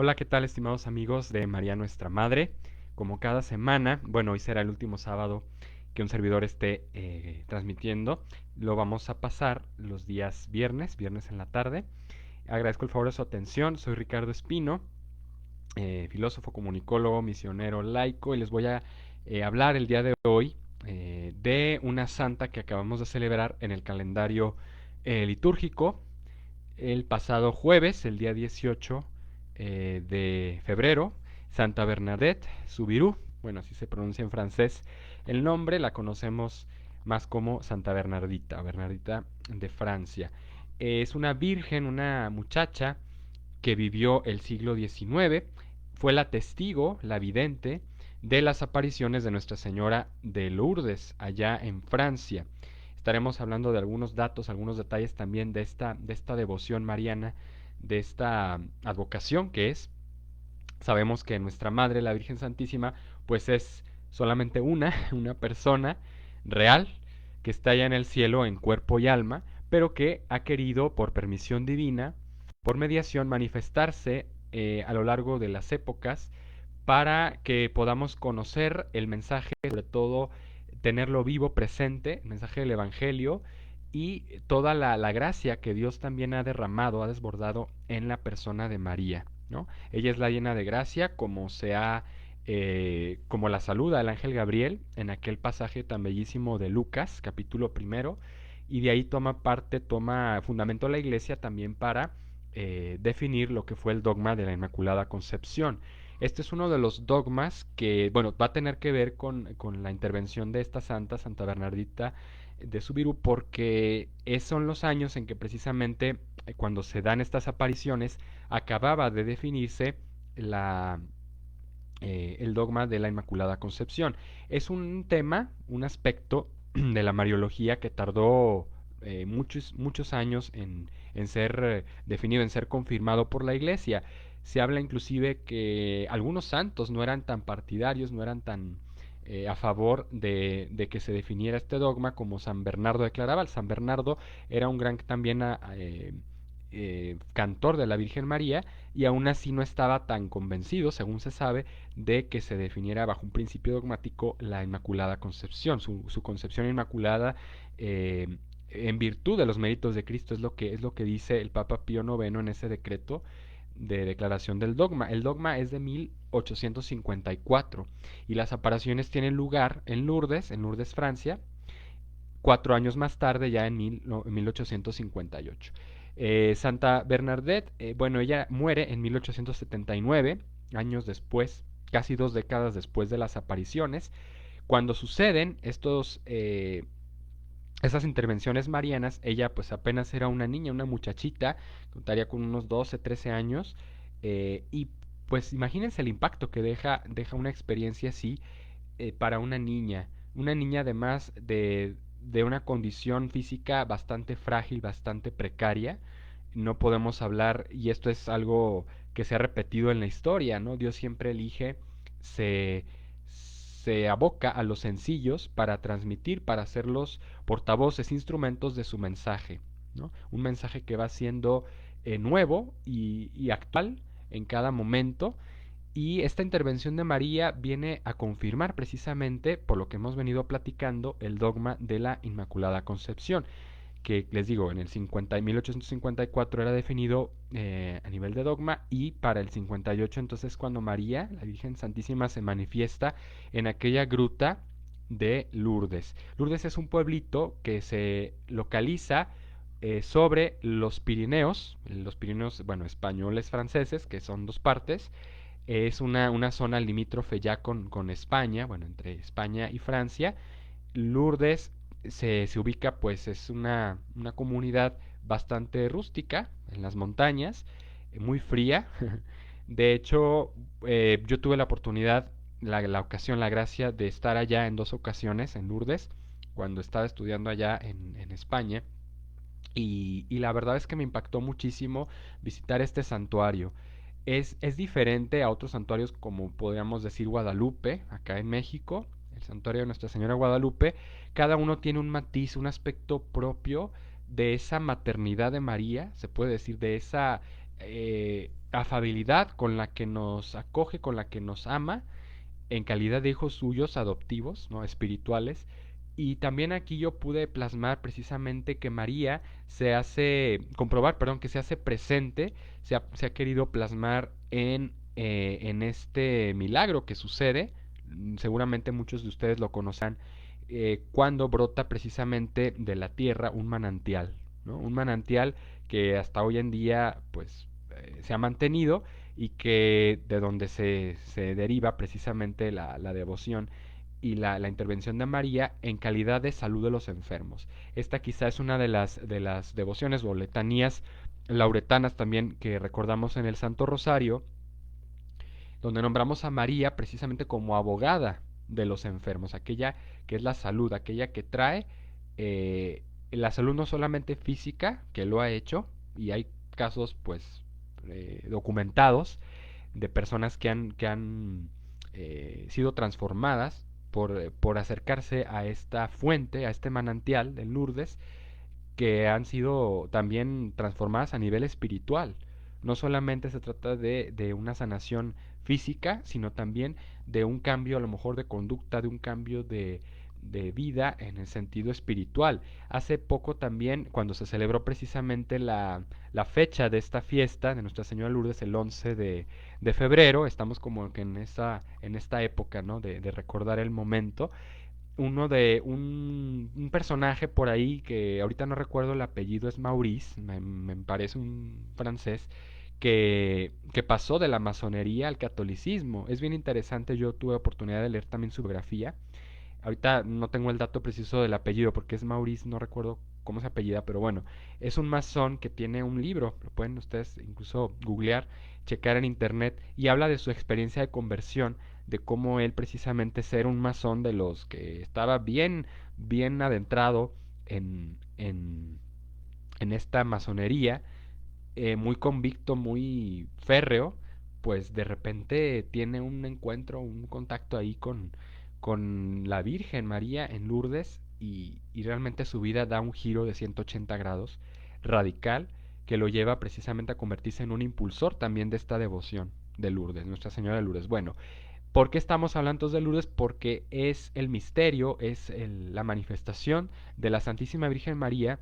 Hola, ¿qué tal, estimados amigos de María Nuestra Madre? Como cada semana, bueno, hoy será el último sábado que un servidor esté transmitiendo. Lo vamos a pasar los días viernes en la tarde. Agradezco el favor de su atención. Soy Ricardo Espino, filósofo, comunicólogo, misionero, laico, y les voy a hablar el día de hoy de una santa que acabamos de celebrar en el calendario litúrgico el pasado jueves, el día 18 de febrero, Santa Bernadette Soubirous, bueno, así se pronuncia en francés el nombre, la conocemos más como Santa Bernardita, Bernardita de Francia. Es una virgen, una muchacha que vivió el siglo XIX, fue la testigo, la vidente, de las apariciones de Nuestra Señora de Lourdes, allá en Francia. Estaremos hablando de algunos datos, algunos detalles también de esta devoción mariana, de esta advocación que es. Sabemos que nuestra Madre, la Virgen Santísima, pues es solamente una persona real que está allá en el cielo en cuerpo y alma, pero que ha querido, por permisión divina, por mediación, manifestarse a lo largo de las épocas para que podamos conocer el mensaje, sobre todo tenerlo vivo, presente, el mensaje del Evangelio y toda la gracia que Dios también ha derramado, ha desbordado en la persona de María, ¿no? Ella es la llena de gracia, como la saluda el ángel Gabriel en aquel pasaje tan bellísimo de Lucas, capítulo primero, y de ahí toma fundamento la Iglesia también para definir lo que fue el dogma de la Inmaculada Concepción. Este es uno de los dogmas que, bueno, va a tener que ver con la intervención de esta santa, Santa Bernardita de Subiru, porque son los años en que precisamente cuando se dan estas apariciones acababa de definirse la, el dogma de la Inmaculada Concepción. Es un tema, un aspecto de la Mariología que tardó muchos años en ser definido, en ser confirmado por la Iglesia. Se habla inclusive que algunos santos no eran tan partidarios, no eran tan a favor de que se definiera este dogma como San Bernardo de Claraval. San Bernardo era un gran también cantor de la Virgen María y aún así no estaba tan convencido, según se sabe, de que se definiera bajo un principio dogmático la Inmaculada Concepción, su concepción inmaculada en virtud de los méritos de Cristo, es lo que dice el Papa Pío IX en ese decreto de declaración del dogma. El dogma es de 1854 y las apariciones tienen lugar en Lourdes, Francia, 4 años más tarde, ya en 1858. Santa Bernadette, bueno, ella muere en 1879, años después, casi 2 décadas después de las apariciones. Cuando suceden esas intervenciones marianas, ella pues apenas era una niña, una muchachita, contaría con unos 12, 13 años, y pues imagínense el impacto que deja una experiencia así para una niña además de una condición física bastante frágil, bastante precaria. No podemos hablar, y esto es algo que se ha repetido en la historia, ¿no? Dios siempre elige, se, se aboca a los sencillos para transmitir, para ser los portavoces, instrumentos de su mensaje, ¿no? Un mensaje que va siendo nuevo y actual en cada momento, y esta intervención de María viene a confirmar precisamente, por lo que hemos venido platicando, el dogma de la Inmaculada Concepción, que les digo, en el 1854 era definido a nivel de dogma, y para el 58 entonces cuando María, la Virgen Santísima, se manifiesta en aquella gruta de Lourdes. Lourdes es un pueblito que se localiza sobre los Pirineos, bueno, españoles franceses, que son dos partes. Es una zona limítrofe ya con España, bueno, entre España y Francia. Lourdes se ubica, pues es una comunidad bastante rústica en las montañas, muy fría. De hecho, yo tuve la oportunidad, la ocasión, la gracia de estar allá en 2 ocasiones en Lourdes, cuando estaba estudiando allá en España. Y la verdad es que me impactó muchísimo visitar este santuario. Es diferente a otros santuarios como podríamos decir Guadalupe, acá en México, el santuario de Nuestra Señora de Guadalupe. Cada uno tiene un matiz, un aspecto propio de esa maternidad de María, se puede decir, de esa afabilidad con la que nos acoge, con la que nos ama, en calidad de hijos suyos adoptivos, ¿no? Espirituales. Y también aquí yo pude plasmar precisamente que María se hace, comprobar, perdón, que se hace presente, se ha querido plasmar en este milagro que sucede. Seguramente muchos de ustedes lo conocerán, cuando brota precisamente de la tierra un manantial, ¿no? Un manantial que hasta hoy en día pues se ha mantenido y que de donde se deriva precisamente la devoción y la intervención de María en calidad de salud de los enfermos. Esta quizá es una de las devociones o letanías lauretanas también que recordamos en el Santo Rosario, donde nombramos a María precisamente como abogada de los enfermos, aquella que es la salud, aquella que trae la salud no solamente física, que lo ha hecho, y hay casos pues documentados de personas que han sido transformadas por acercarse a esta fuente, a este manantial del Lourdes, que han sido también transformadas a nivel espiritual. No solamente se trata de una sanación física, sino también de un cambio a lo mejor de conducta, de un cambio de vida en el sentido espiritual. Hace poco también, cuando se celebró precisamente la fecha de esta fiesta de Nuestra Señora Lourdes, el 11 de febrero, estamos como que en esta época, ¿no? De recordar el momento, un personaje por ahí que ahorita no recuerdo el apellido, es Maurice, me parece un francés, que pasó de la masonería al catolicismo. Es bien interesante, yo tuve oportunidad de leer también su biografía. Ahorita no tengo el dato preciso del apellido porque es Maurice, no recuerdo cómo se apellida, pero bueno, es un masón que tiene un libro, lo pueden ustedes incluso googlear, checar en internet, y habla de su experiencia de conversión, de cómo él precisamente ser un masón de los que estaba bien adentrado en esta masonería, muy convicto, muy férreo, pues de repente tiene un encuentro, un contacto ahí con la Virgen María en Lourdes y realmente su vida da un giro de 180 grados radical que lo lleva precisamente a convertirse en un impulsor también de esta devoción de Lourdes, Nuestra Señora de Lourdes. Bueno, ¿por qué estamos hablando de Lourdes? Porque es el misterio, es la manifestación de la Santísima Virgen María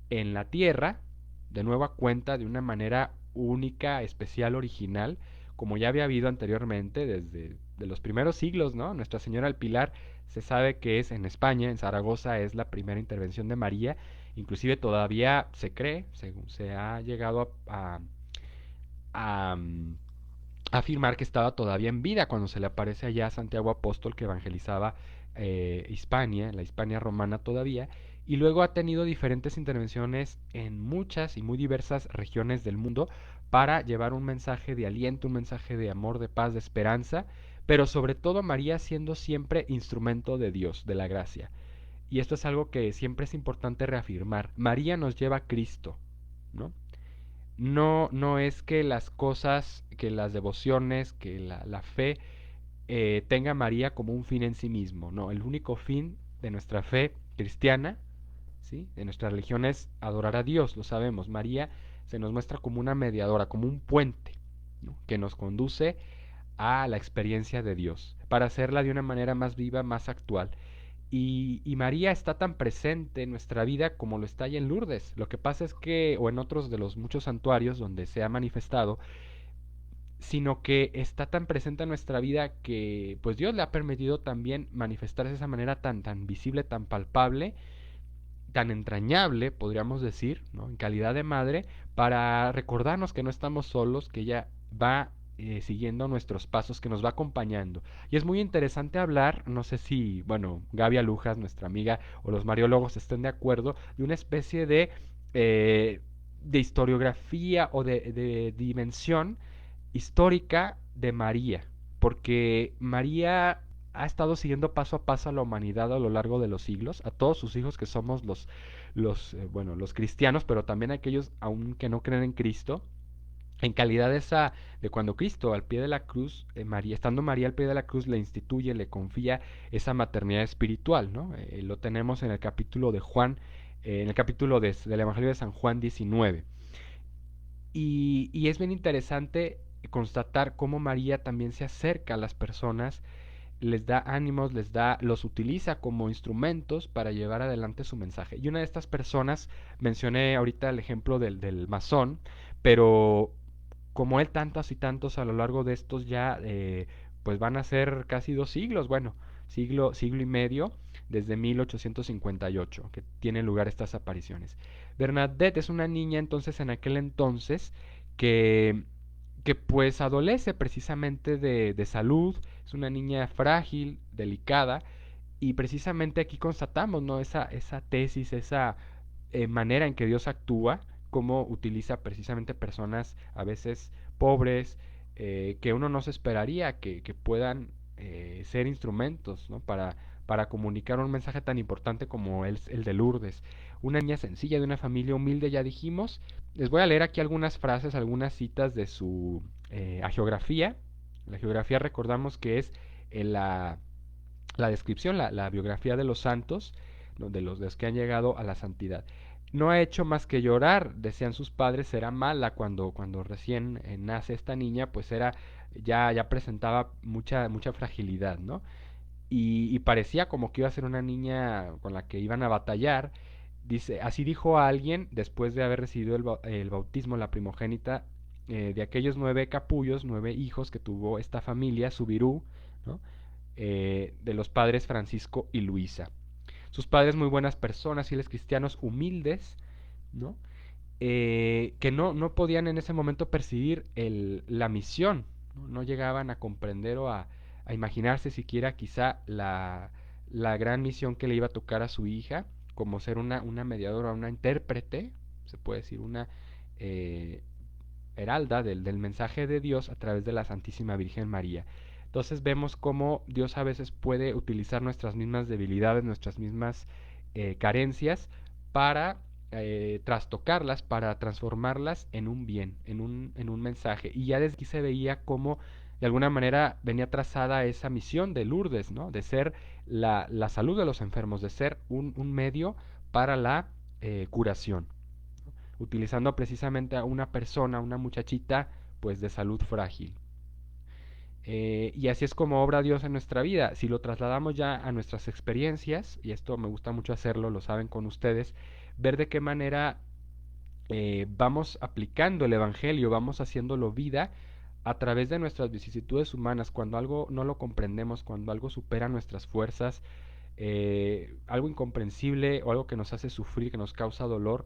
en la tierra, de nueva cuenta, de una manera única, especial, original, como ya había habido anteriormente desde de los primeros siglos, ¿no? Nuestra Señora del Pilar se sabe que es en España, en Zaragoza, es la primera intervención de María, inclusive todavía se cree, según se ha llegado a afirmar que estaba todavía en vida cuando se le aparece allá a Santiago Apóstol que evangelizaba Hispania, la Hispania romana todavía, y luego ha tenido diferentes intervenciones en muchas y muy diversas regiones del mundo para llevar un mensaje de aliento, un mensaje de amor, de paz, de esperanza, pero sobre todo María siendo siempre instrumento de Dios, de la gracia. Y esto es algo que siempre es importante reafirmar. María nos lleva a Cristo, ¿no? No es que las cosas, que las devociones, que la fe tenga a María como un fin en sí mismo. No, el único fin de nuestra fe cristiana, ¿sí? De nuestra religión es adorar a Dios, lo sabemos. María se nos muestra como una mediadora, como un puente, ¿no? Que nos conduce a la experiencia de Dios, para hacerla de una manera más viva, más actual. Y María está tan presente en nuestra vida como lo está ahí en Lourdes. Lo que pasa es que, o en otros de los muchos santuarios donde se ha manifestado, sino que está tan presente en nuestra vida que pues Dios le ha permitido también manifestarse de esa manera tan visible, tan palpable, tan entrañable, podríamos decir, ¿no? En calidad de madre, para recordarnos que no estamos solos, que ella va siguiendo nuestros pasos, que nos va acompañando. Y es muy interesante hablar, no sé si, bueno, Gaby Alujas, nuestra amiga, o los mariólogos estén de acuerdo, de una especie eh, de historiografía o de dimensión histórica de María, porque María ha estado siguiendo paso a paso a la humanidad a lo largo de los siglos, a todos sus hijos que somos bueno, los cristianos, pero también a aquellos aún que no creen en Cristo, en calidad de cuando Cristo al pie de la cruz, María, estando María al pie de la cruz, le instituye, le confía esa maternidad espiritual, ¿no? Lo tenemos en el capítulo de Juan, en el capítulo del Evangelio de San Juan 19. Y es bien interesante constatar cómo María también se acerca a las personas, les da ánimos, los utiliza como instrumentos para llevar adelante su mensaje. Y una de estas personas, mencioné ahorita el ejemplo del masón, pero como él tantos y tantos a lo largo de estos ya, pues van a ser casi 2 siglos, bueno, siglo y medio, desde 1858, que tienen lugar estas apariciones. Bernadette es una niña entonces en aquel entonces que, que pues adolece precisamente de salud, es una niña frágil, delicada, y precisamente aquí constatamos, ¿no? Esa tesis, esa manera en que Dios actúa, cómo utiliza precisamente personas a veces pobres, que uno no se esperaría que puedan ser instrumentos, ¿no? Para comunicar un mensaje tan importante como el de Lourdes. Una niña sencilla de una familia humilde, ya dijimos. Les voy a leer aquí algunas frases, algunas citas de su hagiografía. La geografía recordamos que es la descripción, la biografía de los santos, ¿no? De los que han llegado a la santidad. No ha hecho más que llorar, decían sus padres, será mala cuando recién nace esta niña, pues ya presentaba mucha fragilidad, ¿no? Y parecía como que iba a ser una niña con la que iban a batallar. Dice, así dijo a alguien después de haber recibido el bautismo, la primogénita de aquellos 9 capullos, 9 hijos que tuvo esta familia, Subirú, ¿no? De los padres Francisco y Luisa. Sus padres muy buenas personas, fieles cristianos, humildes, ¿no? Que no podían en ese momento percibir la misión, ¿no? No llegaban a comprender o a imaginarse siquiera quizá la gran misión que le iba a tocar a su hija, como ser una mediadora, una intérprete, se puede decir, una eh, heralda del mensaje de Dios a través de la Santísima Virgen María. Entonces vemos cómo Dios a veces puede utilizar nuestras mismas debilidades, nuestras mismas carencias para trastocarlas, para transformarlas en un bien, en un mensaje. Y ya desde aquí se veía cómo de alguna manera venía trazada esa misión de Lourdes, ¿no? De ser la salud de los enfermos, de ser un medio para la curación, utilizando precisamente a una persona, una muchachita, pues de salud frágil. Y así es como obra Dios en nuestra vida. Si lo trasladamos ya a nuestras experiencias, y esto me gusta mucho hacerlo, lo saben con ustedes, ver de qué manera vamos aplicando el Evangelio, vamos haciéndolo vida a través de nuestras vicisitudes humanas, cuando algo no lo comprendemos, cuando algo supera nuestras fuerzas, algo incomprensible o algo que nos hace sufrir, que nos causa dolor,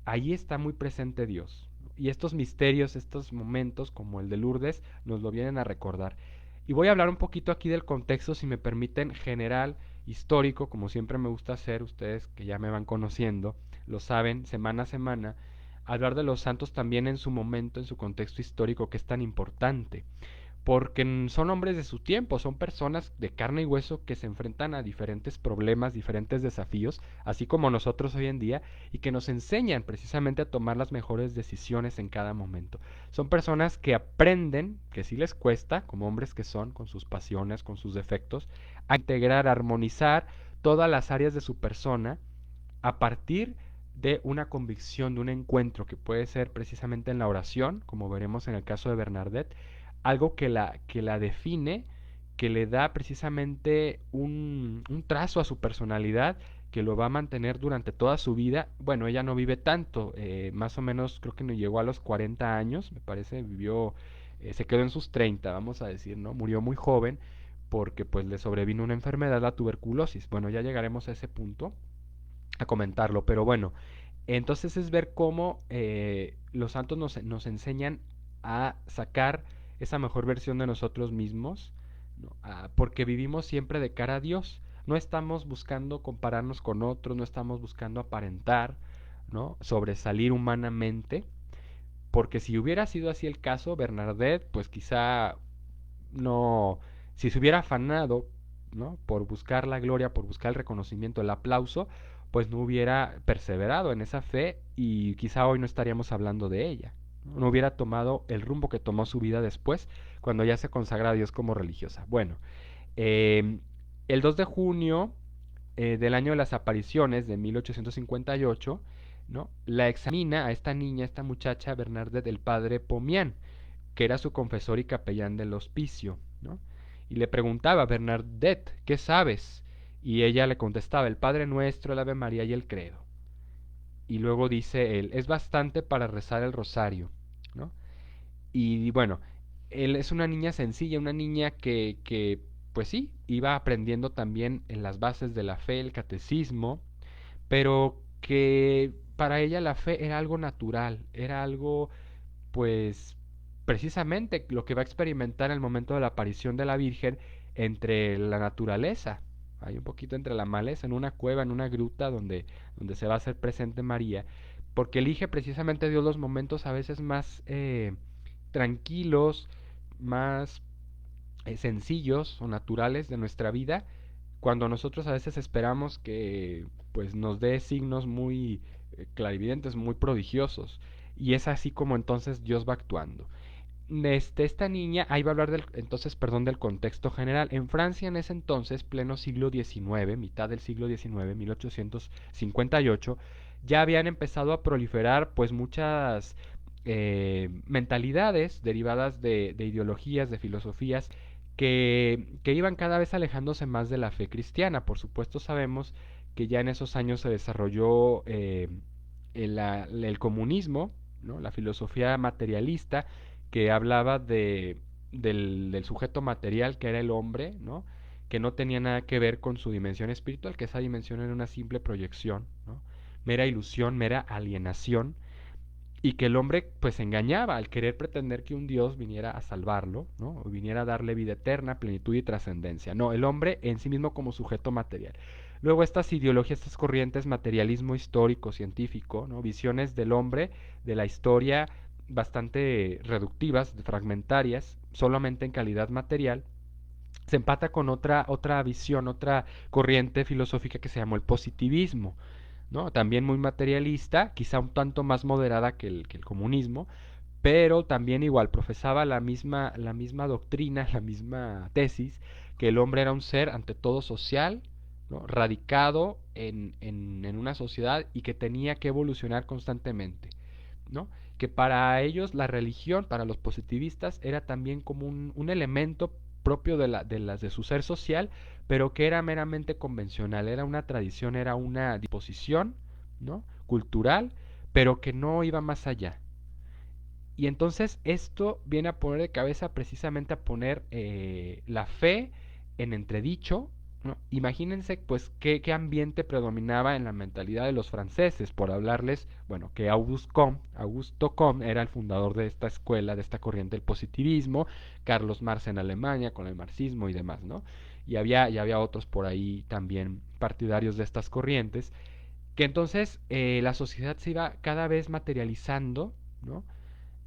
ahí está muy presente Dios. Y estos misterios, estos momentos, como el de Lourdes, nos lo vienen a recordar. Y voy a hablar un poquito aquí del contexto, si me permiten, general, histórico, como siempre me gusta hacer, ustedes que ya me van conociendo, lo saben, semana a semana, hablar de los santos también en su momento, en su contexto histórico, que es tan importante porque son hombres de su tiempo, son personas de carne y hueso que se enfrentan a diferentes problemas, diferentes desafíos, así como nosotros hoy en día, y que nos enseñan precisamente a tomar las mejores decisiones en cada momento. Son personas que aprenden, que sí les cuesta, como hombres que son, con sus pasiones, con sus defectos, a integrar, a armonizar todas las áreas de su persona a partir de una convicción, de un encuentro que puede ser precisamente en la oración, como veremos en el caso de Bernadette, algo que la define, que le da precisamente un trazo a su personalidad, que lo va a mantener durante toda su vida. Bueno, ella no vive tanto, más o menos creo que no llegó a los 40 años, me parece, vivió, se quedó en sus 30, vamos a decir, ¿no? Murió muy joven porque pues le sobrevino una enfermedad, la tuberculosis. Bueno, ya llegaremos a ese punto a comentarlo, pero bueno, entonces es ver cómo los santos nos enseñan a sacar esa mejor versión de nosotros mismos, ¿no? Porque vivimos siempre de cara a Dios. No estamos buscando compararnos con otros, no estamos buscando aparentar, ¿no? Sobresalir humanamente, porque si hubiera sido así el caso, Bernadette, pues quizá no, si se hubiera afanado, ¿no? Por buscar la gloria, por buscar el reconocimiento, el aplauso, pues no hubiera perseverado en esa fe y quizá hoy no estaríamos hablando de ella. No hubiera tomado el rumbo que tomó su vida después, cuando ya se consagra a Dios como religiosa. Bueno, eh, el 2 de junio del año de las apariciones de 1858, ¿no? La examina a esta niña, a esta muchacha Bernadette, el padre Pomian, que era su confesor y capellán del hospicio, ¿no? Y le preguntaba: Bernadette, ¿qué sabes? Y ella le contestaba: el Padre Nuestro, el Ave María y el Credo. Y luego dice él: es bastante para rezar el rosario, ¿no? Y bueno, él es una niña sencilla, una niña que pues sí, iba aprendiendo también en las bases de la fe, el catecismo, pero que para ella la fe era algo natural, era algo pues precisamente lo que va a experimentar en el momento de la aparición de la Virgen entre la naturaleza. Hay un poquito entre la maleza, en una cueva, en una gruta donde se va a hacer presente María, porque elige precisamente Dios los momentos a veces más tranquilos, más sencillos o naturales de nuestra vida, cuando nosotros a veces esperamos que pues nos dé signos muy clarividentes, muy prodigiosos. Y es así como entonces Dios va actuando. Esta niña, ahí va a hablar entonces, perdón, del contexto general. En Francia en ese entonces, pleno siglo XIX, mitad del siglo XIX, 1858, ya habían empezado a proliferar pues muchas mentalidades derivadas de ideologías, de filosofías que iban cada vez alejándose más de la fe cristiana. Por supuesto sabemos que ya en esos años se desarrolló el comunismo, ¿no? La filosofía materialista que hablaba del sujeto material que era el hombre, ¿no? Que no tenía nada que ver con su dimensión espiritual, que esa dimensión era una simple proyección, ¿no? Mera ilusión, mera alienación, y que el hombre pues engañaba al querer pretender que un Dios viniera a salvarlo, ¿no? O viniera a darle vida eterna, plenitud y trascendencia. No, el hombre en sí mismo como sujeto material. Luego estas ideologías, estas corrientes, materialismo histórico, científico, ¿no? Visiones del hombre, de la historia bastante reductivas, fragmentarias, solamente en calidad material, se empata con otra visión, otra corriente filosófica que se llamó el positivismo, ¿no? También muy materialista, quizá un tanto más moderada que el comunismo, pero también igual profesaba la misma doctrina, la misma tesis, que el hombre era un ser ante todo social, ¿no? Radicado en una sociedad y que tenía que evolucionar constantemente, ¿no? Que para ellos la religión, para los positivistas, era también como un elemento propio de su ser social, pero que era meramente convencional, era una tradición, era una disposición, ¿no? Cultural, pero que no iba más allá. Y entonces esto viene a poner de cabeza precisamente a poner la fe en entredicho, ¿no? Imagínense pues qué ambiente predominaba en la mentalidad de los franceses, por hablarles, bueno, que Augusto Comte era el fundador de esta escuela, de esta corriente del positivismo, Carlos Marx en Alemania con el marxismo y demás, ¿no? Y había otros por ahí también partidarios de estas corrientes, que entonces la sociedad se iba cada vez materializando, ¿no?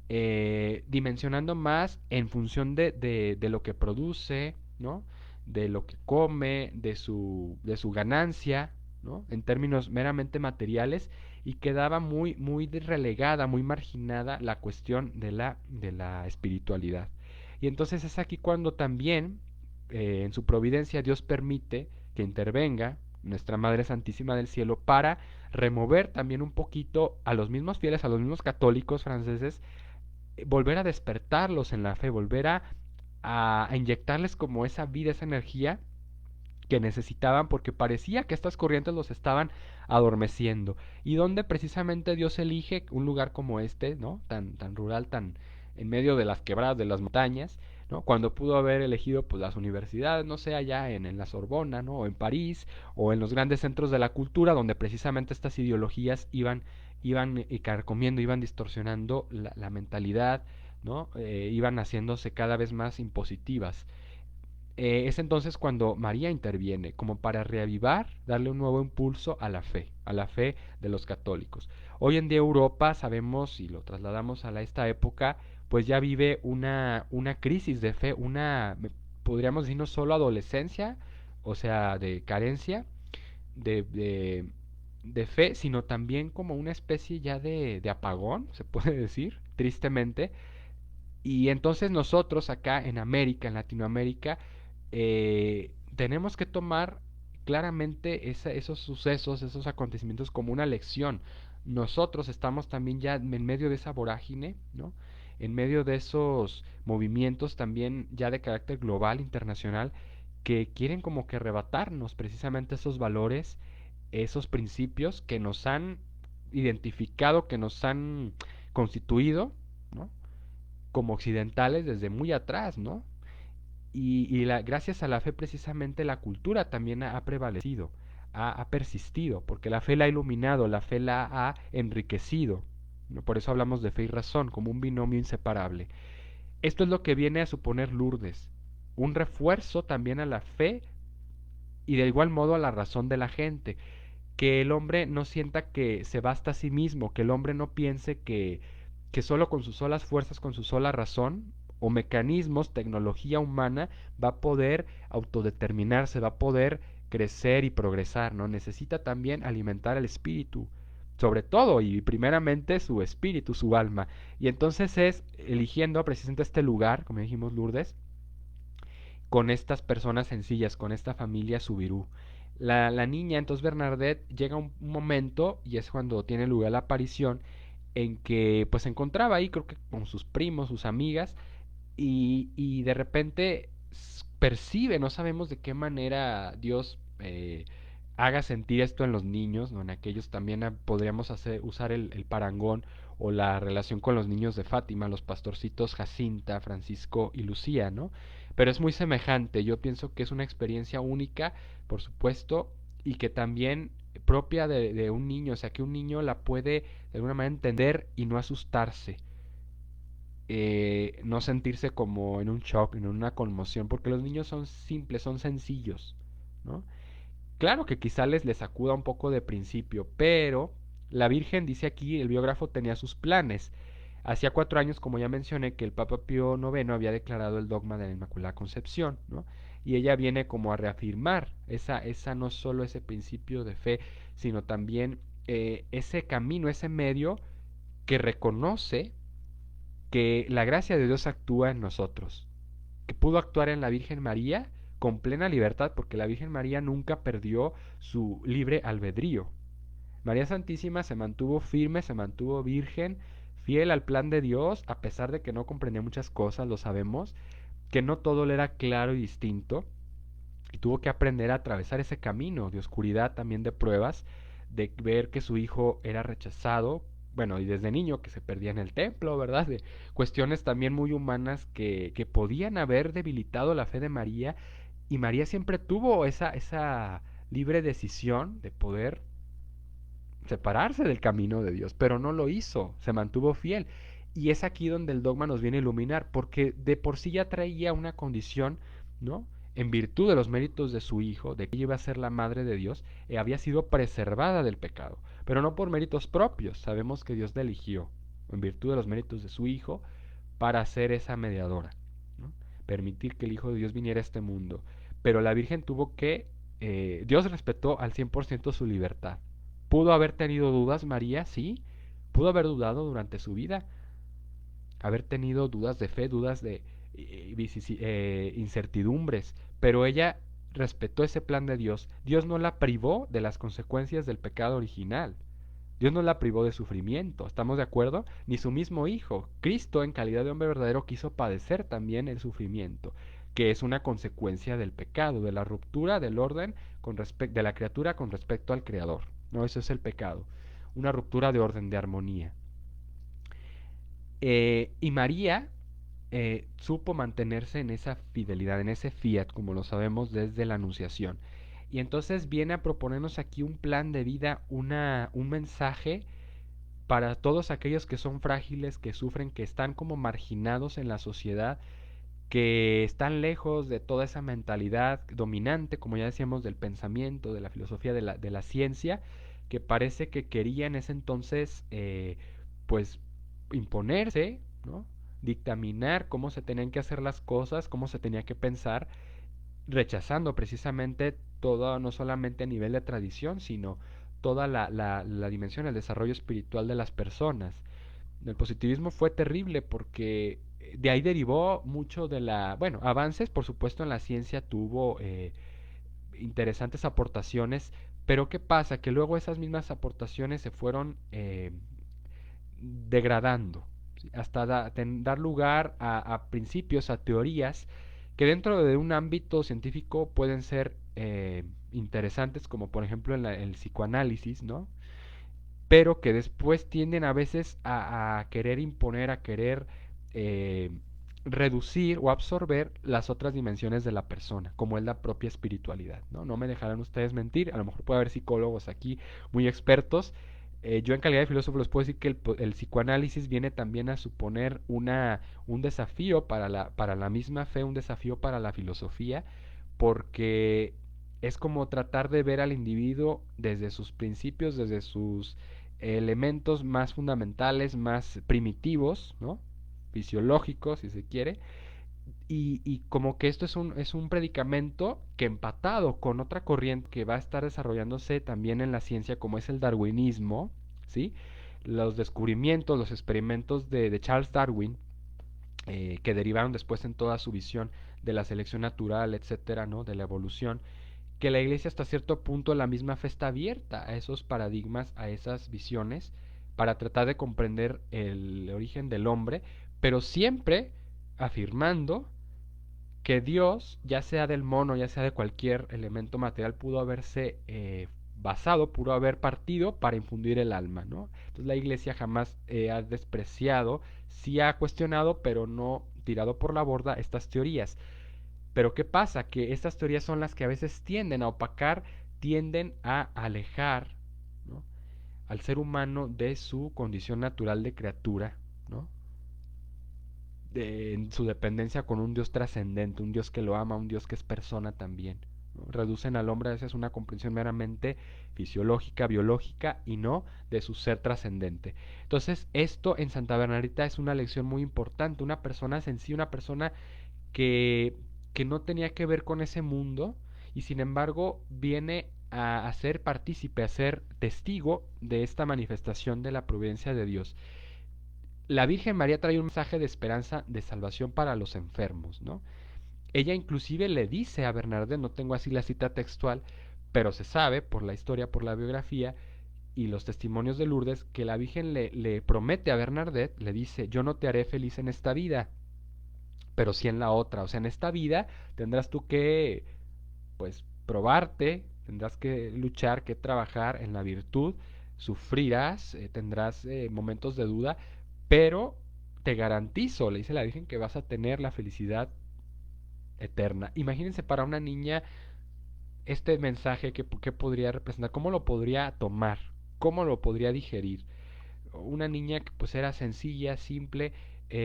Dimensionando más en función de lo que produce, ¿no? De lo que come, de su ganancia, ¿no? En términos meramente materiales, y quedaba muy relegada, muy marginada la cuestión de la espiritualidad. Y entonces es aquí cuando también, en su providencia, Dios permite que intervenga nuestra Madre Santísima del Cielo para remover también un poquito a los mismos fieles, a los mismos católicos franceses, volver a despertarlos en la fe, volver a inyectarles como esa vida, esa energía que necesitaban, porque parecía que estas corrientes los estaban adormeciendo. Y donde precisamente Dios elige un lugar como este, ¿no? Tan rural, tan en medio de las quebradas, de las montañas, ¿no? Cuando pudo haber elegido pues las universidades, no sé, allá en la Sorbona, ¿no? O en París, o en los grandes centros de la cultura, donde precisamente estas ideologías iban carcomiendo, iban distorsionando la mentalidad, ¿no? Iban haciéndose cada vez más impositivas. Es entonces cuando María interviene, como para reavivar, darle un nuevo impulso a la fe de los católicos. Hoy en día Europa, sabemos, si lo trasladamos a esta época, pues ya vive una crisis de fe, podríamos decir, no solo adolescencia, o sea, de carencia, de, de, de fe, sino también como una especie ya de apagón, se puede decir, tristemente. Y entonces nosotros acá en América, en Latinoamérica, tenemos que tomar claramente esos sucesos, esos acontecimientos como una lección, nosotros estamos también ya en medio de esa vorágine, ¿no? En medio de esos movimientos también ya de carácter global, internacional, que quieren como que arrebatarnos precisamente esos valores, esos principios que nos han identificado, que nos han constituido, ¿no? Como occidentales desde muy atrás, ¿no? Gracias a la fe precisamente la cultura también ha prevalecido, ha persistido, porque la fe la ha iluminado, la fe la ha enriquecido, ¿no? Por eso hablamos de fe y razón como un binomio inseparable. Esto es lo que viene a suponer Lourdes, un refuerzo también a la fe y de igual modo a la razón de la gente, que el hombre no sienta que se basta a sí mismo, que el hombre no piense que solo con sus solas fuerzas, con su sola razón o mecanismos, tecnología humana, va a poder autodeterminarse, va a poder crecer y progresar, ¿no? Necesita también alimentar el espíritu, sobre todo y primeramente su espíritu, su alma. Y entonces es eligiendo precisamente este lugar, como dijimos Lourdes, con estas personas sencillas, con esta familia Subirú. La niña, entonces Bernadette, llega un momento, y es cuando tiene lugar la aparición, en que pues se encontraba ahí, creo que con sus primos, sus amigas, y de repente percibe, no sabemos de qué manera Dios haga sentir esto en los niños, ¿no? En aquellos también podríamos usar el parangón o la relación con los niños de Fátima, los pastorcitos Jacinta, Francisco y Lucía, ¿no? Pero es muy semejante, yo pienso que es una experiencia única, por supuesto, y que también propia de un niño, o sea, que un niño la puede de alguna manera entender y no asustarse, no sentirse como en un shock, en una conmoción, porque los niños son simples, son sencillos, ¿no? Claro que quizá les sacuda un poco de principio, pero la Virgen, dice aquí, el biógrafo tenía sus planes. Hacía 4 años, como ya mencioné, que el Papa Pío IX había declarado el dogma de la Inmaculada Concepción, ¿no? Y ella viene como a reafirmar esa no solo ese principio de fe, sino también ese camino, ese medio que reconoce que la gracia de Dios actúa en nosotros, que pudo actuar en la Virgen María con plena libertad, porque la Virgen María nunca perdió su libre albedrío. María Santísima se mantuvo firme, se mantuvo virgen, fiel al plan de Dios, a pesar de que no comprendía muchas cosas, lo sabemos, que no todo le era claro y distinto, y tuvo que aprender a atravesar ese camino de oscuridad, también de pruebas, de ver que su hijo era rechazado, bueno, y desde niño que se perdía en el templo, ¿verdad? De cuestiones también muy humanas que podían haber debilitado la fe de María, y María siempre tuvo esa libre decisión de poder separarse del camino de Dios, pero no lo hizo, se mantuvo fiel. Y es aquí donde el dogma nos viene a iluminar, porque de por sí ya traía una condición, ¿no? En virtud de los méritos de su hijo, de que ella iba a ser la madre de Dios, había sido preservada del pecado, pero no por méritos propios. Sabemos que Dios la eligió, en virtud de los méritos de su hijo, para ser esa mediadora, ¿no? Permitir que el Hijo de Dios viniera a este mundo. Pero la Virgen tuvo que, Dios respetó al 100% su libertad. ¿Pudo haber tenido dudas María? Sí. ¿Pudo haber dudado durante su vida? Haber tenido dudas de fe, dudas de incertidumbres, pero ella respetó ese plan de Dios. Dios no la privó de las consecuencias del pecado original. Dios no la privó de sufrimiento, ¿estamos de acuerdo? Ni su mismo Hijo, Cristo, en calidad de hombre verdadero, quiso padecer también el sufrimiento, que es una consecuencia del pecado, de la ruptura del orden de la criatura con respecto al Creador. No, eso es el pecado, una ruptura de orden, de armonía. Y María supo mantenerse en esa fidelidad, en ese fiat, como lo sabemos desde la Anunciación. Y entonces viene a proponernos aquí un plan de vida, un mensaje para todos aquellos que son frágiles, que sufren, que están como marginados en la sociedad, que están lejos de toda esa mentalidad dominante, como ya decíamos, del pensamiento, de la filosofía, de la ciencia, que parece que quería en ese entonces, pues, imponerse, ¿no? Dictaminar cómo se tenían que hacer las cosas, cómo se tenía que pensar, rechazando precisamente todo, no solamente a nivel de tradición, sino toda la dimensión, el desarrollo espiritual de las personas. El positivismo fue terrible porque de ahí derivó mucho de bueno, avances, por supuesto, en la ciencia tuvo interesantes aportaciones, Pero ¿qué pasa? Que luego esas mismas aportaciones se fueron degradando, ¿sí? Hasta dar lugar a principios, a teorías que dentro de un ámbito científico pueden ser interesantes, como por ejemplo en el psicoanálisis, ¿no? Pero que después tienden a veces a querer imponer, a querer eh, reducir o absorber las otras dimensiones de la persona, como es la propia espiritualidad, ¿no? No me dejarán ustedes mentir, a lo mejor puede haber psicólogos aquí muy expertos. Yo en calidad de filósofo les puedo decir que el psicoanálisis viene también a suponer un desafío para la misma fe, un desafío para la filosofía, porque es como tratar de ver al individuo desde sus principios, desde sus elementos más fundamentales, más primitivos, ¿no? Fisiológicos, si se quiere, y como que esto es un predicamento que empatado con otra corriente que va a estar desarrollándose también en la ciencia, como es el darwinismo, ¿sí? Los descubrimientos, los experimentos de Charles Darwin, que derivaron después en toda su visión de la selección natural, etcétera, ¿no? De la evolución, que la iglesia hasta cierto punto la misma fe está abierta a esos paradigmas, a esas visiones, para tratar de comprender el origen del hombre, pero siempre afirmando que Dios, ya sea del mono, ya sea de cualquier elemento material, pudo haberse basado, pudo haber partido para infundir el alma, ¿no? Entonces la iglesia jamás ha despreciado, sí ha cuestionado, pero no tirado por la borda estas teorías. Pero ¿qué pasa? Que estas teorías son las que a veces tienden a opacar, tienden a alejar, ¿no? Al ser humano de su condición natural de criatura, ¿no? En su dependencia con un Dios trascendente, un Dios que lo ama, un Dios que es persona también, ¿no? Reducen al hombre a veces una comprensión meramente fisiológica, biológica y no de su ser trascendente. Entonces, esto en Santa Bernardita es una lección muy importante, una persona sencilla, una persona que, que no tenía que ver con ese mundo y sin embargo viene a ser partícipe, a ser testigo de esta manifestación de la providencia de Dios. La Virgen María trae un mensaje de esperanza, de salvación para los enfermos, ¿no? Ella inclusive le dice a Bernardet, no tengo así la cita textual, pero se sabe por la historia, por la biografía y los testimonios de Lourdes, que la Virgen le promete a Bernardet, le dice, yo no te haré feliz en esta vida, pero sí en la otra. O sea, en esta vida tendrás tú que, pues, probarte, tendrás que luchar, que trabajar en la virtud, sufrirás, tendrás momentos de duda, pero te garantizo, le dice la Virgen, que vas a tener la felicidad eterna. Imagínense para una niña este mensaje que podría representar, cómo lo podría tomar, cómo lo podría digerir. Una niña que pues era sencilla, simple,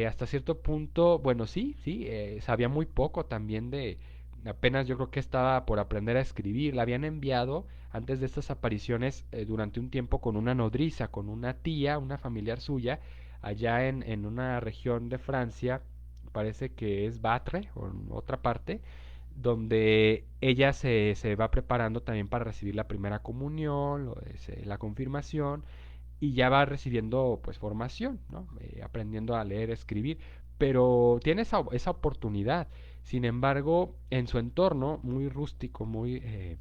hasta cierto punto, bueno, sí, sí, sabía muy poco también apenas yo creo que estaba por aprender a escribir, la habían enviado antes de estas apariciones durante un tiempo con una nodriza, con una tía, una familiar suya, allá en una región de Francia, parece que es Batre o en otra parte, donde ella se va preparando también para recibir la primera comunión, la confirmación, y ya va recibiendo pues formación, ¿no? Aprendiendo a leer, escribir, pero tiene esa oportunidad. Sin embargo, en su entorno, muy rústico, muy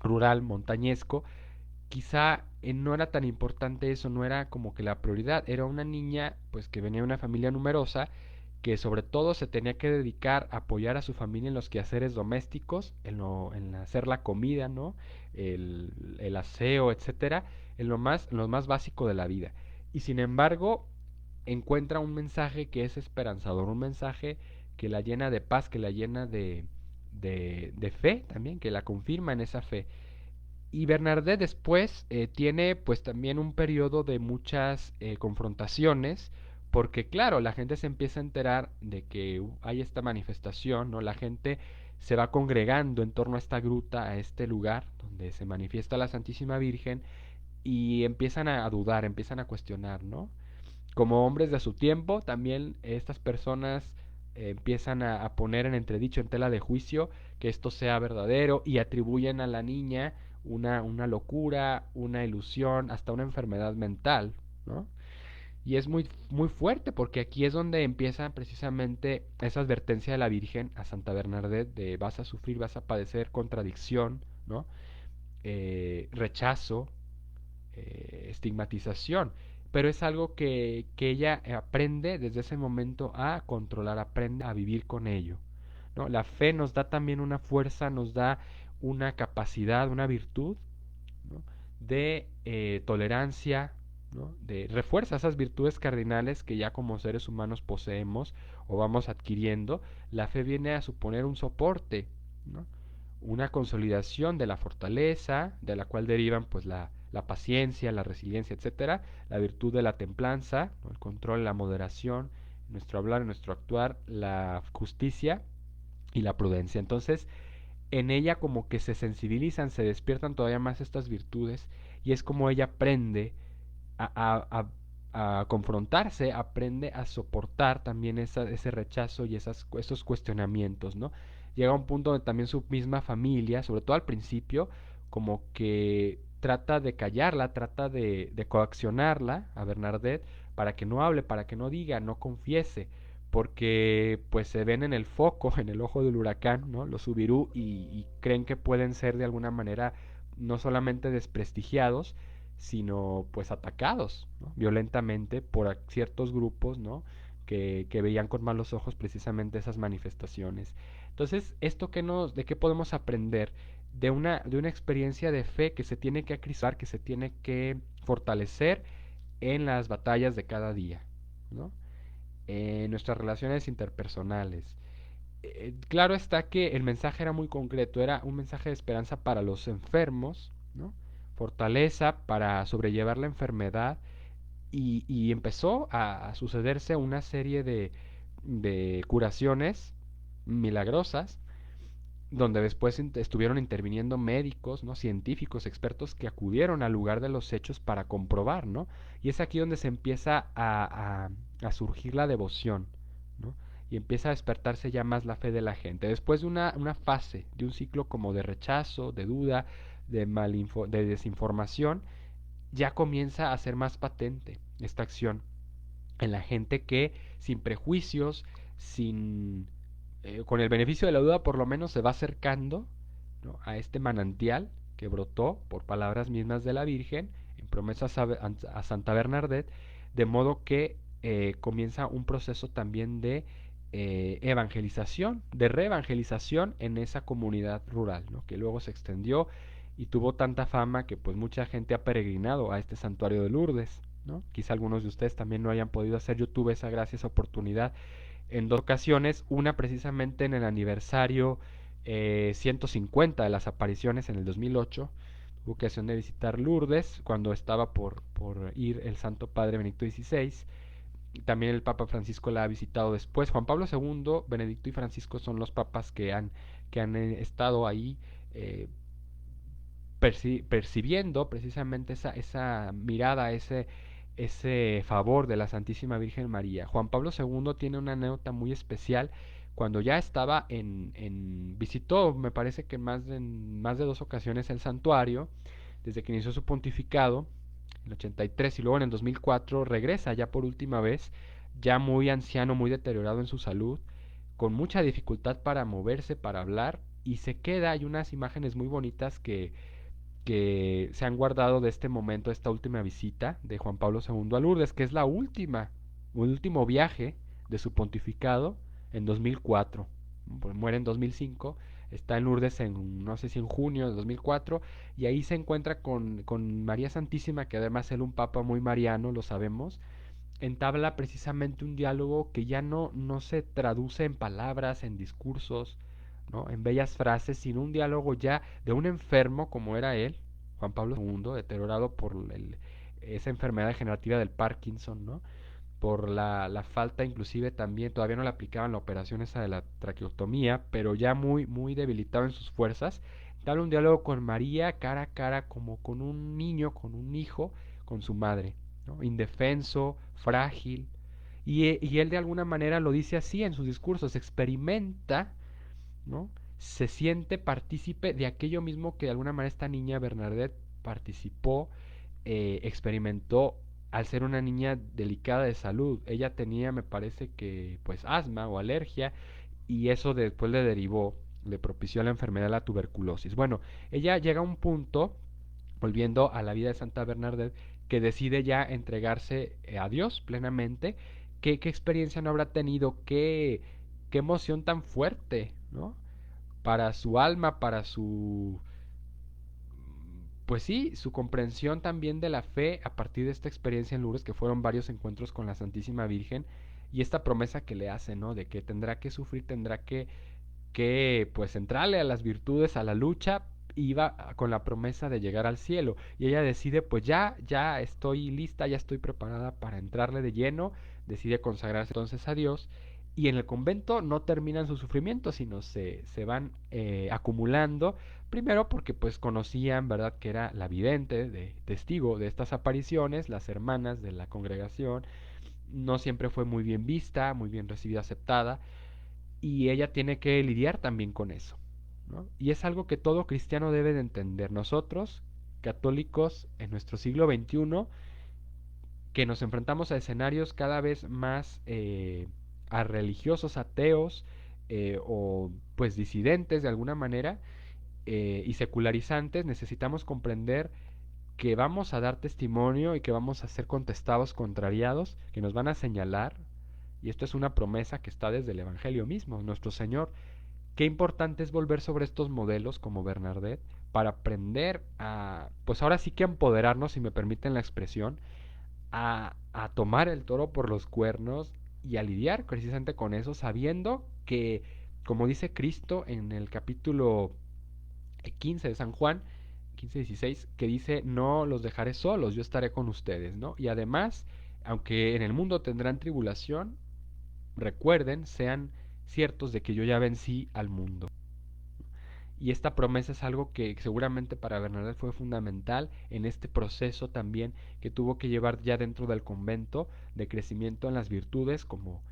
rural, montañesco, quizá no era tan importante eso, no era como que la prioridad, era una niña pues que venía de una familia numerosa, que sobre todo se tenía que dedicar a apoyar a su familia en los quehaceres domésticos, en hacer la comida, ¿no? El aseo, etcétera, en lo más básico de la vida. Y sin embargo, encuentra un mensaje que es esperanzador, un mensaje que la llena de paz, que la llena de fe también, que la confirma en esa fe. Y Bernardet después tiene pues también un periodo de muchas confrontaciones, porque claro, la gente se empieza a enterar de que hay esta manifestación, ¿no? La gente se va congregando en torno a esta gruta, a este lugar donde se manifiesta la Santísima Virgen y empiezan a dudar, empiezan a cuestionar, ¿no? Como hombres de su tiempo, también estas personas empiezan a poner en entredicho, en tela de juicio, que esto sea verdadero y atribuyen a la niña una locura, una ilusión, hasta una enfermedad mental, ¿no? Y es muy, muy fuerte porque aquí es donde empieza precisamente esa advertencia de la Virgen a Santa Bernadette de vas a sufrir, vas a padecer contradicción, ¿no? rechazo, estigmatización, pero es algo que ella aprende desde ese momento a controlar, aprende a vivir con ello, ¿no? La fe nos da también una fuerza, nos da una capacidad, una virtud, ¿no? De tolerancia, ¿no? De refuerza esas virtudes cardinales que ya como seres humanos poseemos o vamos adquiriendo. La fe viene a suponer un soporte, ¿no? Una consolidación de la fortaleza, de la cual derivan pues la paciencia, la resiliencia, etcétera, la virtud de la templanza, ¿no? El control, la moderación, nuestro hablar, nuestro actuar, la justicia y la prudencia. Entonces, en ella como que se sensibilizan, se despiertan todavía más estas virtudes y es como ella aprende a confrontarse, aprende a soportar también ese rechazo y esos cuestionamientos, ¿no? Llega a un punto donde también su misma familia, sobre todo al principio, como que trata de callarla, trata de coaccionarla a Bernadette para que no hable, para que no diga, no confiese, porque pues se ven en el foco, en el ojo del huracán, ¿no? Los Subirú y creen que pueden ser de alguna manera no solamente desprestigiados, sino pues atacados, ¿no? Violentamente por ciertos grupos, ¿no? Que veían con malos ojos precisamente esas manifestaciones. Entonces, ¿de qué podemos aprender? De una experiencia de fe que se tiene que acrisar, que se tiene que fortalecer en las batallas de cada día, ¿no? En nuestras relaciones interpersonales. Claro está que el mensaje era muy concreto, era un mensaje de esperanza para los enfermos, ¿no? Fortaleza para sobrellevar la enfermedad y empezó a sucederse una serie de curaciones milagrosas donde después estuvieron interviniendo médicos, ¿no? Científicos, expertos que acudieron al lugar de los hechos para comprobar, ¿no? Y es aquí donde se empieza a surgir la devoción, ¿no? Y empieza a despertarse ya más la fe de la gente. Después de una fase, de un ciclo como de rechazo, de duda, de desinformación, ya comienza a ser más patente esta acción en la gente que sin prejuicios, sin con el beneficio de la duda por lo menos se va acercando, ¿no? A este manantial que brotó por palabras mismas de la Virgen en promesas a Santa Bernadette, de modo que comienza un proceso también de evangelización, de reevangelización en esa comunidad rural, ¿no? Que luego se extendió y tuvo tanta fama que pues mucha gente ha peregrinado a este santuario de Lourdes, ¿no? Quizá algunos de ustedes también no hayan podido hacer. Yo tuve esa gracia, esa oportunidad en dos ocasiones, una precisamente en el aniversario 150 de las apariciones en el 2008. Tuve ocasión de visitar Lourdes cuando estaba por ir el Santo Padre Benedicto XVI. También el Papa Francisco la ha visitado después. Juan Pablo II, Benedicto y Francisco son los papas que han estado ahí percibiendo precisamente esa mirada, ese favor de la Santísima Virgen María. Juan Pablo II tiene una anécdota muy especial cuando ya estaba visitó, me parece que más de dos ocasiones el santuario, desde que inició su pontificado, en el 83 y luego en el 2004 regresa ya por última vez, ya muy anciano, muy deteriorado en su salud, con mucha dificultad para moverse, para hablar, y se queda, hay unas imágenes muy bonitas que se han guardado de este momento, esta última visita de Juan Pablo II a Lourdes, que es el último viaje de su pontificado en 2004. Pues muere en 2005, está en Lourdes no sé si en junio de 2004, y ahí se encuentra con María Santísima, que además es un papa muy mariano, lo sabemos, entabla precisamente un diálogo que ya no se traduce en palabras, en discursos, ¿no? En bellas frases, sino un diálogo ya de un enfermo como era él, Juan Pablo II, deteriorado por esa enfermedad degenerativa del Parkinson, ¿no? Por la falta inclusive también, todavía no le aplicaban la operación esa de la traqueotomía, pero ya muy debilitado en sus fuerzas, entabla un diálogo con María cara a cara como con un niño, con un hijo, con su madre, ¿no? Indefenso, frágil, y él de alguna manera lo dice así en sus discursos, experimenta, ¿no? Se siente partícipe de aquello mismo que de alguna manera esta niña Bernadette participó, experimentó al ser una niña delicada de salud. Ella tenía, me parece que, pues asma o alergia, y eso después le derivó le propició la enfermedad de la tuberculosis. Bueno, ella llega a un punto, volviendo a la vida de Santa Bernadette, que decide ya entregarse a Dios plenamente. ¿Qué experiencia no habrá tenido? ¿Qué emoción tan fuerte, ¿no? Para su alma, para su, pues sí, su comprensión también de la fe a partir de esta experiencia en Lourdes, que fueron varios encuentros con la Santísima Virgen, y esta promesa que le hace, ¿no? De que tendrá que sufrir, tendrá que pues entrarle a las virtudes, a la lucha, iba con la promesa de llegar al cielo. Y ella decide, pues ya estoy lista, ya estoy preparada para entrarle de lleno, decide consagrarse entonces a Dios. Y en el convento no terminan sus sufrimientos, sino se van acumulando. Primero porque pues conocían, ¿verdad?, que era la vidente, de testigo de estas apariciones, las hermanas de la congregación. No siempre fue muy bien vista, muy bien recibida, aceptada, y ella tiene que lidiar también con eso, ¿no? Y es algo que todo cristiano debe de entender. Nosotros, católicos, en nuestro siglo XXI, que nos enfrentamos a escenarios cada vez más a religiosos, ateos, o pues disidentes de alguna manera, y secularizantes, necesitamos comprender que vamos a dar testimonio y que vamos a ser contestados, contrariados, que nos van a señalar. Y esto es una promesa que está desde el Evangelio mismo, nuestro Señor. Qué importante es volver sobre estos modelos como Bernadette para aprender a, pues ahora sí que empoderarnos, si me permiten la expresión, a tomar el toro por los cuernos y a lidiar precisamente con eso, sabiendo que, como dice Cristo en el capítulo 15 de San Juan, 15:16, que dice, no los dejaré solos, yo estaré con ustedes, ¿no? Y además, aunque en el mundo tendrán tribulación, recuerden, sean ciertos de que yo ya vencí al mundo. Y esta promesa es algo que seguramente para Bernadette fue fundamental en este proceso también que tuvo que llevar ya dentro del convento de crecimiento en las virtudes, como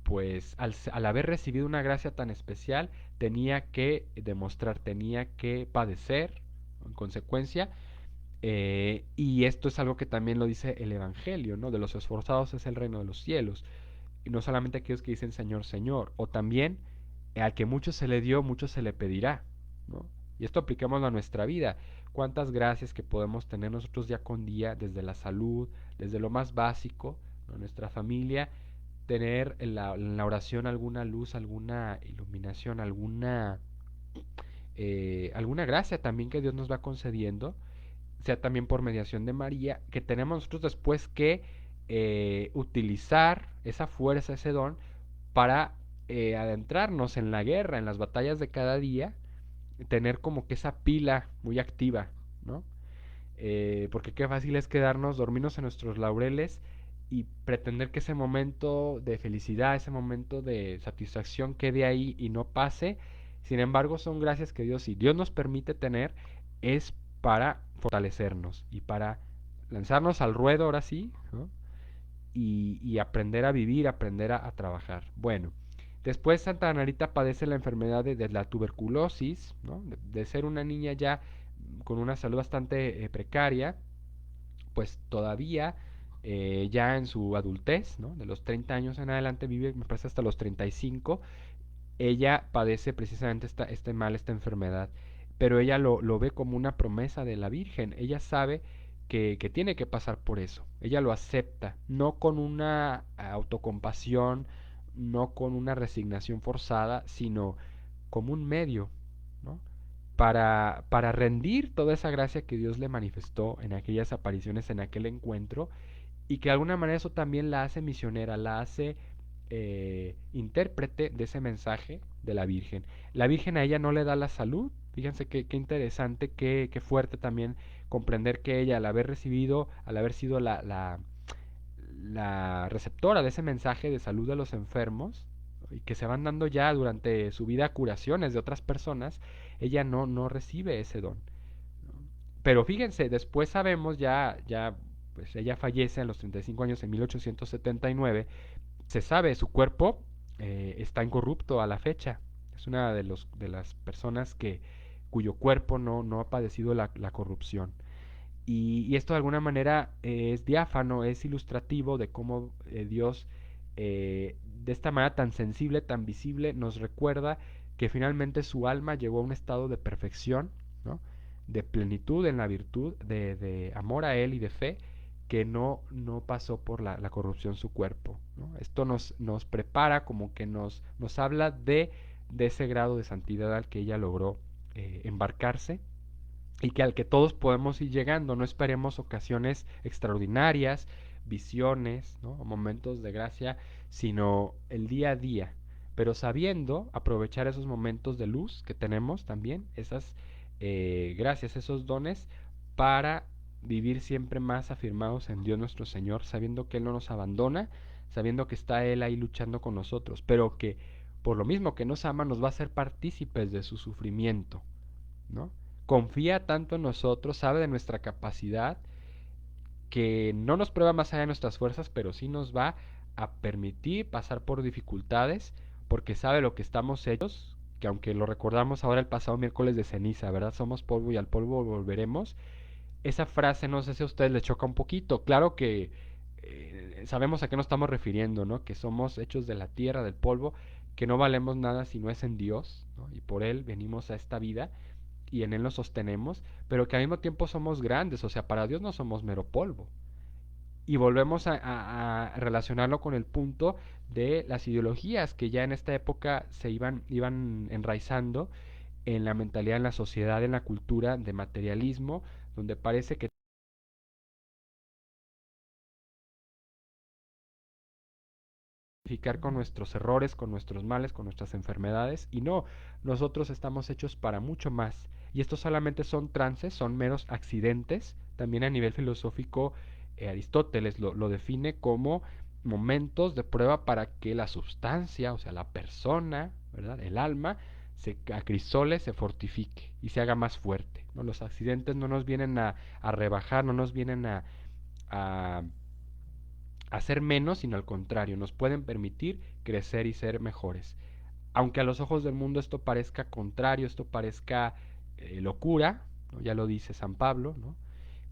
pues al haber recibido una gracia tan especial tenía que demostrar, tenía que padecer en consecuencia. Y esto es algo que también lo dice el Evangelio, ¿no? De los esforzados es el reino de los cielos. Y no solamente aquellos que dicen Señor, Señor. O también al que mucho se le dio, mucho se le pedirá, ¿no? Y esto aplicamos a nuestra vida. Cuántas gracias que podemos tener nosotros día con día, desde la salud, desde lo más básico, ¿no? Nuestra familia, tener en la oración alguna luz, alguna iluminación, alguna gracia también que Dios nos va concediendo, sea también por mediación de María, que tenemos nosotros después que utilizar esa fuerza, ese don, para adentrarnos en la guerra, en las batallas de cada día, tener como que esa pila muy activa, ¿no? Porque qué fácil es quedarnos, dormirnos en nuestros laureles y pretender que ese momento de felicidad, ese momento de satisfacción quede ahí y no pase. Sin embargo, son gracias que Dios, si Dios nos permite tener, es para fortalecernos y para lanzarnos al ruedo ahora sí, ¿no? Y aprender a vivir, aprender a trabajar. Bueno, después Santa Anarita padece la enfermedad de la tuberculosis, ¿no? De ser una niña ya con una salud bastante precaria, pues todavía ya en su adultez, ¿no? De los 30 años en adelante, vive, me parece, hasta los 35, ella padece precisamente este mal, esta enfermedad, pero ella lo ve como una promesa de la Virgen, ella sabe que tiene que pasar por eso, ella lo acepta, no con una autocompasión, no con una resignación forzada, sino como un medio, ¿no? Para rendir toda esa gracia que Dios le manifestó en aquellas apariciones, en aquel encuentro, y que de alguna manera eso también la hace misionera, la hace intérprete de ese mensaje de la Virgen. La Virgen a ella no le da la salud, fíjense qué interesante, qué fuerte también comprender que ella al haber recibido, al haber sido la receptora de ese mensaje de salud de los enfermos, y que se van dando ya durante su vida curaciones de otras personas, ella no recibe ese don. Pero fíjense, después sabemos ya pues ella fallece a los 35 años en 1879. Se sabe, su cuerpo está incorrupto a la fecha. Es una de las personas cuyo cuerpo no ha padecido la corrupción. Y esto de alguna manera es diáfano, es ilustrativo de cómo Dios de esta manera tan sensible, tan visible, nos recuerda que finalmente su alma llegó a un estado de perfección, ¿no? De plenitud en la virtud, de amor a Él y de fe, que no pasó por la corrupción su cuerpo, ¿no? Esto nos prepara, como que nos habla de ese grado de santidad al que ella logró embarcarse, y que al que todos podemos ir llegando. No esperemos ocasiones extraordinarias, visiones, ¿no? O momentos de gracia, sino el día a día, pero sabiendo aprovechar esos momentos de luz que tenemos también, esas gracias, esos dones, para vivir siempre más afirmados en Dios nuestro Señor, sabiendo que Él no nos abandona, sabiendo que está Él ahí luchando con nosotros, pero que por lo mismo que nos ama, nos va a hacer partícipes de su sufrimiento, ¿no? Confía tanto en nosotros, sabe de nuestra capacidad, que no nos prueba más allá de nuestras fuerzas, pero sí nos va a permitir pasar por dificultades, porque sabe lo que estamos hechos, que aunque lo recordamos ahora el pasado miércoles de ceniza, ¿verdad? Somos polvo y al polvo volveremos. Esa frase no sé si a ustedes les choca un poquito. Claro que sabemos a qué nos estamos refiriendo, ¿no? Que somos hechos de la tierra, del polvo, que no valemos nada si no es en Dios, ¿no? Y por Él venimos a esta vida y en Él nos sostenemos, pero que al mismo tiempo somos grandes, o sea, para Dios no somos mero polvo. Y volvemos a relacionarlo con el punto de las ideologías que ya en esta época se iban enraizando en la mentalidad, en la sociedad, en la cultura de materialismo, donde parece que con nuestros errores, con nuestros males, con nuestras enfermedades, y no, nosotros estamos hechos para mucho más. Y estos solamente son trances, son meros accidentes. También a nivel filosófico, Aristóteles lo define como momentos de prueba para que la sustancia, o sea, la persona, ¿verdad? El alma, se acrisole, se fortifique y se haga más fuerte, ¿no? Los accidentes no nos vienen a rebajar, no nos vienen a hacer menos, sino al contrario, nos pueden permitir crecer y ser mejores. Aunque a los ojos del mundo esto parezca contrario, esto parezca locura, ¿no? Ya lo dice San Pablo, ¿no?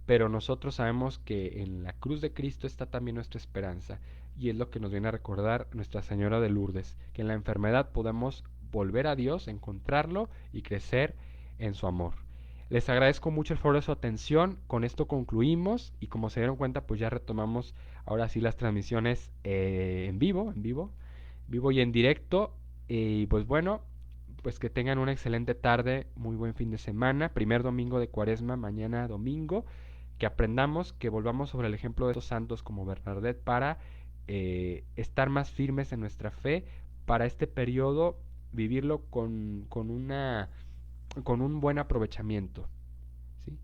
Pero nosotros sabemos que en la cruz de Cristo está también nuestra esperanza, y es lo que nos viene a recordar Nuestra Señora de Lourdes, que en la enfermedad podemos volver a Dios, encontrarlo y crecer en su amor. Les agradezco mucho el favor de su atención. Con esto concluimos y, como se dieron cuenta, pues ya retomamos ahora sí las transmisiones vivo y en directo. Y pues bueno, pues que tengan una excelente tarde, muy buen fin de semana, primer domingo de Cuaresma, mañana domingo, que aprendamos, que volvamos sobre el ejemplo de estos santos como Bernadette para estar más firmes en nuestra fe, para este periodo vivirlo con un buen aprovechamiento, ¿sí?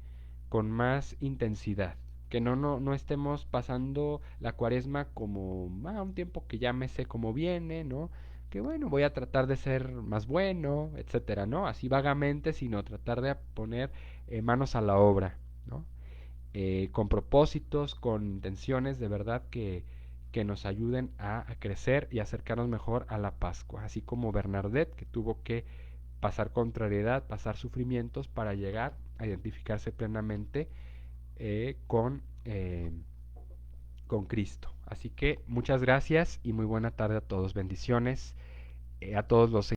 Con más intensidad. Que no estemos pasando la cuaresma como un tiempo que ya me sé cómo viene, ¿no? Que bueno, voy a tratar de ser más bueno, etcétera, ¿no? Así vagamente, sino tratar de poner manos a la obra, ¿no? Con propósitos, con intenciones de verdad que nos ayuden a crecer y acercarnos mejor a la Pascua. Así como Bernadette, que tuvo que pasar contrariedad, pasar sufrimientos para llegar a identificarse plenamente eh, con, eh, con Cristo. Así que muchas gracias y muy buena tarde a todos. Bendiciones a todos los